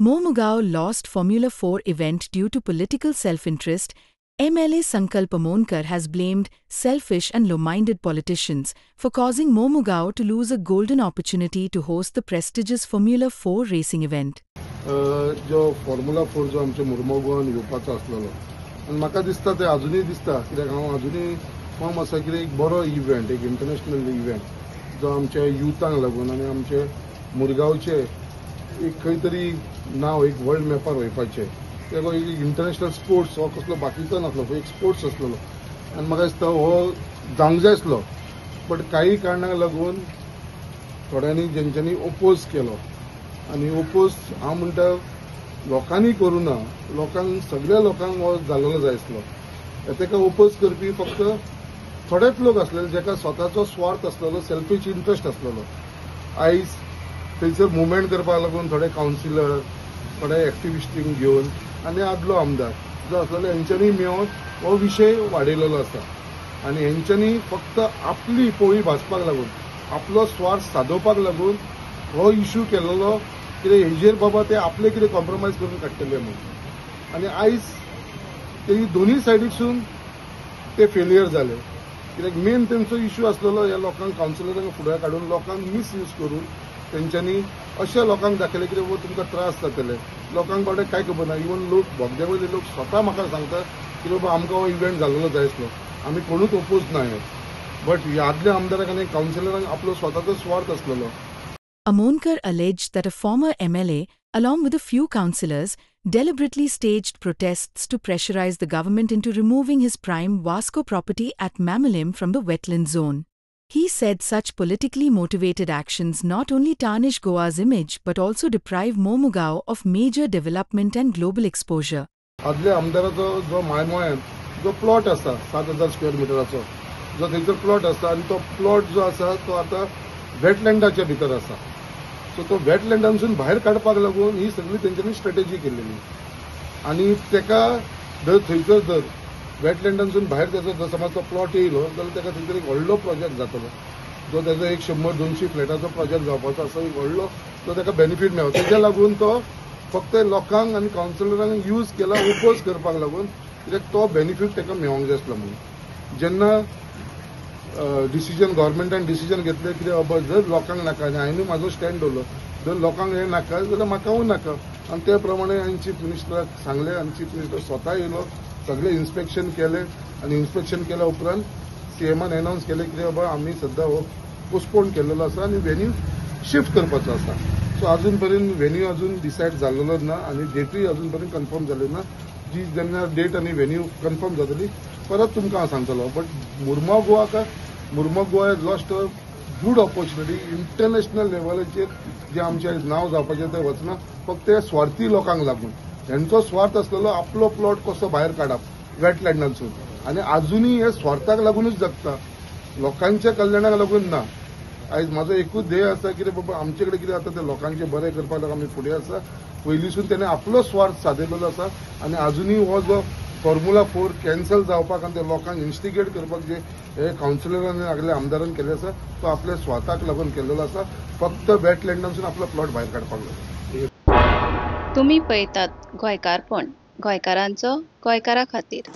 Momugao lost Formula 4 event due to political self-interest. MLA Sankalp Amonkar has blamed selfish and low-minded politicians for causing Momugao to lose a golden opportunity to host the prestigious Formula 4 racing event. जो formula 4 जो आमच्या मुर्मुगांवान येवपाचो आसलेलो आनी म्हाका दिसता ते अजुनूय दिसता कित्याक हांव अजुनूय फॉर्म आसा कितें एक बरो इव्हेंट एक इंटरनॅशनल इव्हेंट जो आमच्या युथांक लागून आनी आमचे मुरगांवचे एक खंय तरी नांव एक वर्ल्ड मॅपार वयपाचें कित्याक एक इंटरनॅशनल स्पोर्ट्स हो कसलो बाकीचो नासलो एक स्पोर्ट्स आसलेलो आनी म्हाका दिसता हो जावंक जाय आसलो बट काही कारणांक लागून थोड्यांनी जेंच्यांनी ओपोज केलो आनी ओपोज हांव म्हणटा लोकांनी करूं ना लोकांक सगळ्या लोकांक हो जाल्लो जाय आसलो ताका ओपोज करपी फक्त थोडेच लोक आसलेले जाका स्वताचो स्वार्थ आसलेलो सेल्फीश इंट्रस्ट आसलेलो आयज थंयसर मुवमेंट करपाक लागून थोडे कावन्सिलर थोडे एक्टिविस्टींक घेवन आनी आदलो आमदार जो आसलेलो हेंच्यांनी मेळोन हो विशय वाडयलेलो आसा आनी हेंच्यांनी फक्त आपली पोळी भाजपाक लागून आपलो स्वार्थ सादोवपाक लागून हो इश्यू केलेलो कितें हेजेर बाबा ते आपले कितें कॉम्प्रोमायज करून काडटले म्हणून आनी आयज ते दोनूय सायडीकसून ते फेल्युअर जाले कित्याक मेन तेंचो इश्यू आसलेलो ह्या लोकांक कावन्सिलरांक फुडें काडून लोकांक मिसयूज करून तेंच्यांनी अशा लोकांक दाखयले की वो तुमकां त्रास जातले लोकांक बाबडे कांय खबर ना इवन लोक बोगद्यावयले लोक स्वता म्हाका सांगता की बाबा आमकां हो इव्हेंट जाल्लो जाय आसलो आमी कोणूच ओपोज ना बट ह्या आदल्या आमदाराक आनी कावन्सिलरांक आपलो स्वताचो स्वार्थ आसलेलो. Amonkar alleged that a former MLA, along with a few councillors, deliberately staged protests to pressurize the government into removing his prime Vasco property at Mamalim from the wetland zone. He said such politically motivated actions not only tarnish Goa's image but also deprive Momugao of major development and global exposure. आदल्या आमदाराचो जो मायमोळ्यांत जो plot आसा 7,000 square मिटराचो जो थंयचो plot आसा आनी तो plot जो आसा तो आतां वेटलँडाच्या भितर आसा सो तो वेटलँडांसून भायर काडपाक लागून ही सगळी तेंच्यांनी स्ट्रॅटेजी केल्लेली आनी तेका जर थंयसर जर वेटलँडांसून भायर तेजो जर समज तो प्लॉट येयलो जाल्यार तेका थंयसर एक व्हडलो प्रोजेक्ट जातलो जो तेजो एक 100-200 फ्लॅटाचो प्रोजेक्ट जावपाचो आसा एक व्हडलो तो तेका बेनिफीट मेळटा तेज्या लागून तो फक्त लोकांक आनी कावन्सिलरांक यूज केला ओपोज करपाक लागून कित्याक तो बेनिफीट तेका मेळोंक जाय आसलो म्हणून जेन्ना डिसिजन गव्हर्मेंटान डिसिजन घेतलें कितें बाबा जर लोकांक नाका आनी हांवें म्हाजो स्टँड दवरलो जर लोकांक हें नाका जाल्यार म्हाकावूय नाका आनी ते प्रमाणे हांवें चीफ मिनिस्टराक सांगलें आनी चीफ मिनिस्टर स्वता येयलो सगळें इन्स्पेक्शन केलें आनी इन्स्पेक्शन केल्या उपरांत सीएमान अनावन्स केलें कितें बाबा आमी सद्दां हो पोस्टपोन केल्लो आसा आनी वेन्यू शिफ्ट करपाचो आसा सो अजून पर्यंत वेन्यू अजून डिसायड जाल्लो ना आनी डेटूय अजून पर्यंत कन्फर्म जाली ना जी जेन्ना डेट आनी वेन्यू कन्फर्म जातली परत तुमकां हांव सांगतलो but Mormugao Goa has lost a good opportunity international लेवलाचेर जे आमचें नांव जावपाचें तें वचना फक्त ते स्वार्थी लोकांक लागून हेंचो स्वार्थ आसलेलो आपलो प्लॉट कसो भायर काडप वेटलँडांसून आनी अजुनूय हे स्वार्थाक लागूनच जगता लोकांच्या कल्याणाक लागून ना आयज म्हाजो एकूच ध्येय आसा कितें बाबा आमचे कडेन कितें जाता तें लोकांचें बरें करपाक लागून आमी फुडें आसा पयलींसून तेणें आपलो स्वार्थ सादयलेलो आसा आनी अजुनूय हो जो फॉर्म्युला 4 कॅन्सल जावपाक आनी ते लोकांक इन्स्टिगेट करपाक जे हे कावन्सिलरांनी आगल्या आमदारान केले आसा तो आपल्या स्वार्थाक लागून केल्लो आसा फक्त वेटलँडांसून आपलो प्लॉट भायर काडपाक लागून. तुम्ही पळयतात गोंयकारपण गोंयकारांचो गोंयकारा खातीर.